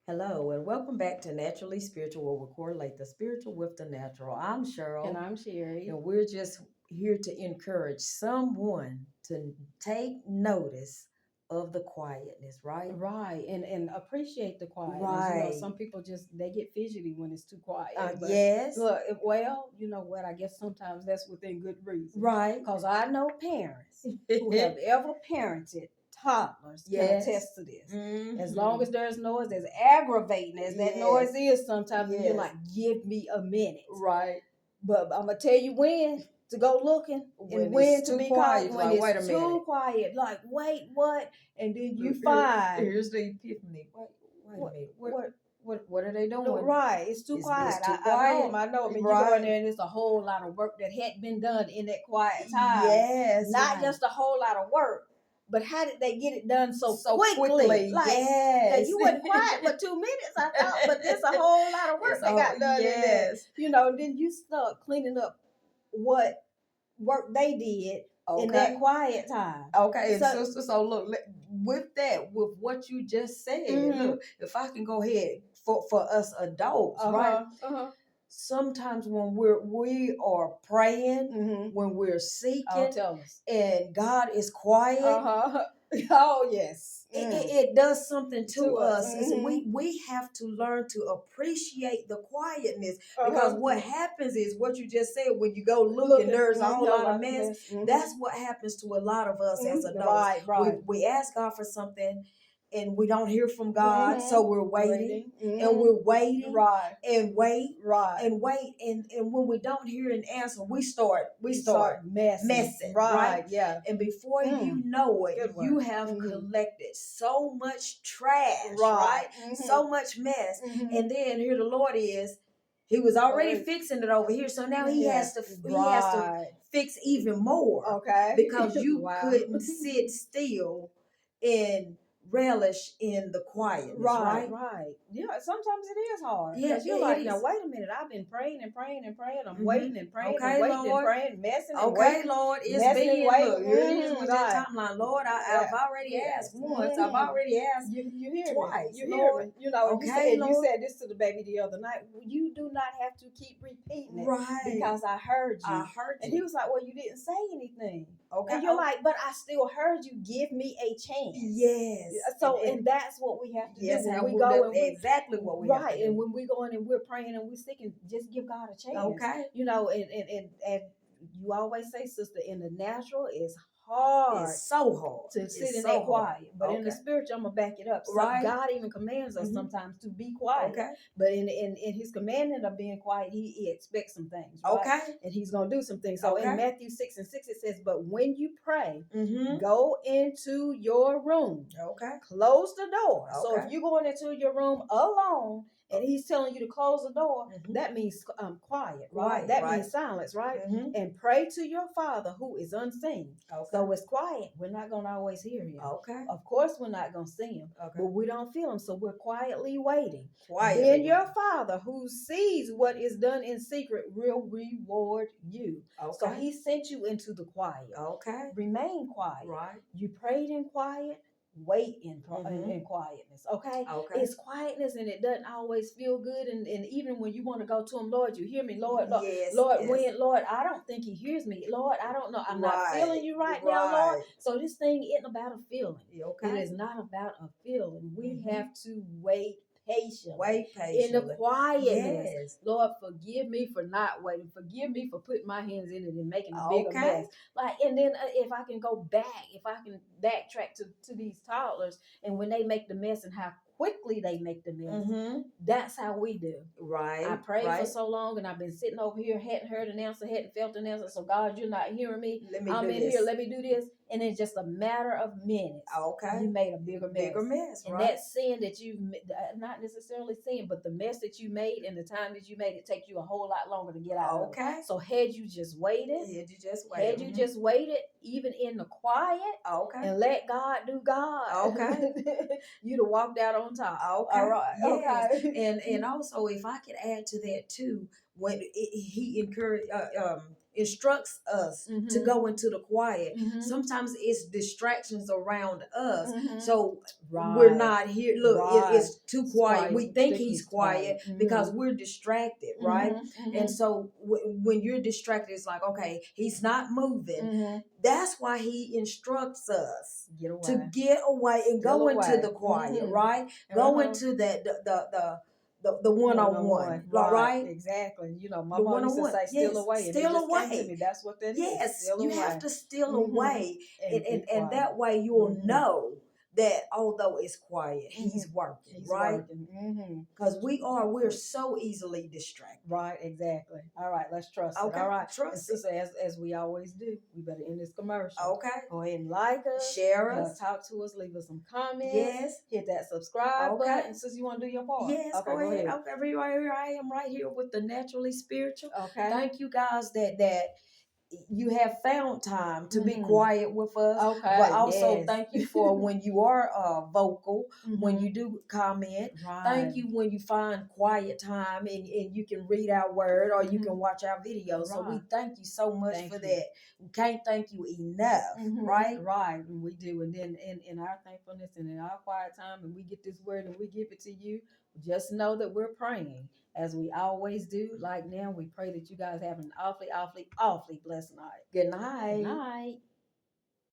Hello, and welcome back to Naturally Spiritual, where we correlate the spiritual with the natural. I'm And Cheryl, I'm Sherry. and we're just here to encourage someone to take notice of the quietness, right? Right. And appreciate the quietness. Right. Some people just they get fidgety when it's too quiet. But Yes. look, you know what? I guess sometimes that's within good reason. Right. Because I know parents who have ever parented toddlers can Yes. attest to this. As Mhm. long as there's noise, as aggravating as that noise Yes. is sometimes, you're Yes. like, give me a minute. Right. But I'm gonna tell you when to go looking When and when it's to too be quiet, caught. When like, wait a it's minute. too quiet, like wait, what? And then you Here- find Here's the epiphany. Wait a what minute. what What are they no, doing? right. It's too It's quiet. too I know quiet. them. I know them. And you go in Right. there and it's a whole lot of work that hadn't been done in that quiet time. Yes. Not right. just a whole lot of work, but how did they get it done so quickly? quickly. Like Yes. you wasn't quiet for 2 minutes, I thought, but there's a whole lot of work It's that got done in there. yes. Then you start cleaning up what work they did in that Okay. quiet time. Okay. And So- so look, with that, with what you just said, Mhm. look, if I can go ahead for us adults, right? Sometimes when we are praying, Mhm. when we're Oh, seeking, tell us. and God is quiet, Oh, yes. it does something to us. So Mhm. we have to learn to appreciate the quietness, because what happens is what you just said. When you go look and there's a whole lot of mess, that's what happens to a lot of us as adults. Right. We ask God for something and we don't hear from God, so we're waiting and Mhm. we're waiting Right. and wait Right. and wait, and when we don't hear an answer, we start messing. messing, Right. right? Yeah. And before you know it, Good you word. have Mhm. collected so much trash, Right. right? Mhm. So much mess. Mhm. And then here the Lord is, he was already Already. fixing it over here. So now he Yes. has to fix even more. Okay. Because you Wow. couldn't sit still and relish in the quietness, right? Right. Yeah, sometimes it is hard. Yeah, Because you're it like, is. now wait a minute. I've been praying and praying and praying. I'm Mhm. waiting and praying Okay, and waiting and Lord. praying, messing and Okay, waiting. Lord, it's messing and been, waiting. look, here it is Mhm, with right. that timeline. Lord, I've already Yes. asked once. I've Mhm. already asked You hear twice. me. You hear Lord. me. You know, Okay, you Lord. said this to the baby the other night. You do not have to keep repeating it. Right. Because I heard you. I heard And you. he was like, well, you didn't say anything. Okay. And you're like, but I still heard you. Give me a chance. Yes. So, and that's what we have to do yes, when how we we go do- and we exactly what we have right. to do. And when we go in and we're praying and we're seeking, just give God a chance. Okay. And you always say, sister, in the natural is hard. It's so hard To sit It's in so that hard. quiet, but in the Okay. spiritual, I'm gonna back it up. Right. God even commands us Mhm. sometimes to be quiet. Okay. But in His commandment of being quiet, He expects some things, right? Okay. And He's gonna do some things. So in Okay. Matthew 6:6 it says, "But when you pray, Mm-hmm. go into your room, Okay. close the door." So Okay. if you're going into your room alone and He's telling you to close the door, Mhm. that means quiet, right? Quiet, That right. means silence, right? Mhm. And pray to your Father who is unseen. Okay. So it's quiet. We're not going to always hear him. Okay. Of course, we're not going to see him, Okay. but we don't feel him. So we're quietly waiting. Quietly Then your waiting. Father who sees what is done in secret will reward you. Okay. So he sent you into the quiet. Okay. Remain quiet. Right. You prayed in quiet. Wait in Mhm. quietness. Okay? Okay. It's quietness and it doesn't always feel good. And even when you want to go to him, Lord, you hear me, Lord, Lord, Yes. Lord, yes. when, Lord, I don't think he hears me. Lord, I don't know. I'm not Right, feeling you right now, Lord. right. So this thing isn't about a feeling. Okay. It is not about a feeling. We Mhm. have to wait patiently. Wait In patiently. the quietness. Yes. Lord, forgive me for not waiting. Forgive me for putting my hands in it and making a bigger Okay. mess. Like, and then if I can go back, if I can backtrack to these toddlers and when they make the mess and how quickly they make the mess, Mm-hmm. that's how we do. Right. I prayed right. for so long and I've been sitting over here, hadn't heard an answer, hadn't felt an answer. So God, you're not hearing me. I'm in here. Let me do this. And it's just a matter of minutes. Okay. You made a bigger mess. Bigger mess, and right? that sin that you, not necessarily sin, but the mess that you made and the time that you made, it takes you a whole lot longer to get out of. Okay. So had you just waited, just waited, even in the quiet, Okay. and let God do God, Okay. you'd have walked out on top. Okay. All right. Yes. Okay. And also, if I could add to that too, when he encouraged, instructs us to go into the quiet. Sometimes it's distractions around us. So we're not here. Look, it's too quiet. We think he's quiet because we're distracted, right? And so when you're distracted, it's like, okay, he's not moving. That's why he instructs us to get away and go into the quiet, right? Go into that the one-on-one, right? Exactly. You know, my mom used to say, "Steal away," and it just came to me. That's what that is. Yes, Steal you away. have to steal away, And and that way you'll know that although it's quiet, he's working, He's right? working. Because we're so easily distracted. Right, exactly. All right, let's trust it. Okay, All right. trust And sister, as we always do, we better end this commercial. Okay. Go ahead and like us, share us, talk to us, leave us some comments. Yes. Hit that subscribe button. And sister, you want to do your part? Yes, Okay, go ahead. Okay, right here I am, right here with the Naturally Spiritual. Okay. Thank you guys that you have found time to be quiet with us. Okay. But also thank you for when you are vocal, when you do comment. Right. Thank you when you find quiet time and you can read our word or you can watch our videos. Right. So we thank you so much Thank for you. that. We can't thank you enough, right? Right. And we do. And then in our thankfulness and in our quiet time, and we get this word and we give it to you, just know that we're praying as we always do. Like now, we pray that you guys have an awfully, awfully, awfully blessed night. Good night. Good night.